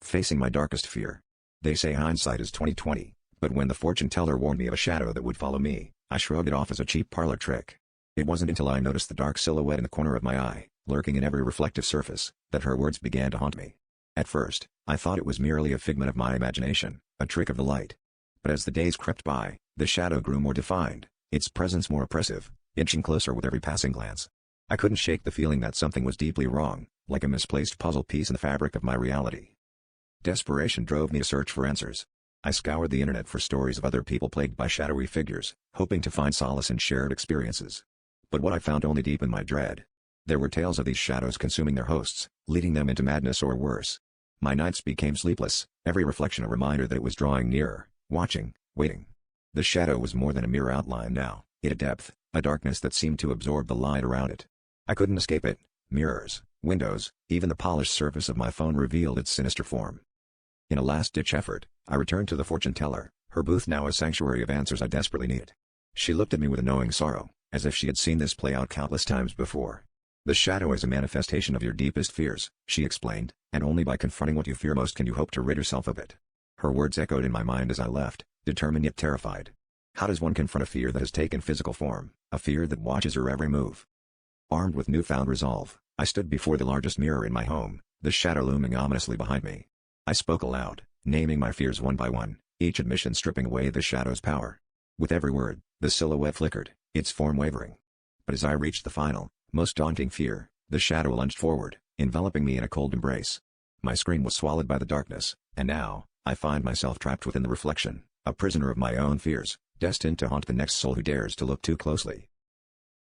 Facing my darkest fear. They say hindsight is 20/20, but when the fortune teller warned me of a shadow that would follow me, I shrugged it off as a cheap parlor trick. It wasn't until I noticed the dark silhouette in the corner of my eye, lurking in every reflective surface, that her words began to haunt me. At first, I thought it was merely a figment of my imagination, a trick of the light. But as the days crept by, the shadow grew more defined, its presence more oppressive, inching closer with every passing glance. I couldn't shake the feeling that something was deeply wrong, like a misplaced puzzle piece in the fabric of my reality. Desperation drove me to search for answers. I scoured the internet for stories of other people plagued by shadowy figures, hoping to find solace in shared experiences. But what I found only deepened my dread. There were tales of these shadows consuming their hosts, leading them into madness or worse. My nights became sleepless, every reflection a reminder that it was drawing nearer, watching, waiting. The shadow was more than a mere outline now, it had depth, a darkness that seemed to absorb the light around it. I couldn't escape it. Mirrors, windows, even the polished surface of my phone revealed its sinister form. In a last-ditch effort, I returned to the fortune teller, her booth now a sanctuary of answers I desperately needed. She looked at me with a knowing sorrow, as if she had seen this play out countless times before. The shadow is a manifestation of your deepest fears, she explained, and only by confronting what you fear most can you hope to rid yourself of it. Her words echoed in my mind as I left, determined yet terrified. How does one confront a fear that has taken physical form, a fear that watches your every move? Armed with newfound resolve, I stood before the largest mirror in my home, the shadow looming ominously behind me. I spoke aloud, naming my fears one by one, each admission stripping away the shadow's power. With every word, the silhouette flickered, its form wavering. But as I reached the final, most daunting fear, the shadow lunged forward, enveloping me in a cold embrace. My scream was swallowed by the darkness, and now, I find myself trapped within the reflection, a prisoner of my own fears, destined to haunt the next soul who dares to look too closely.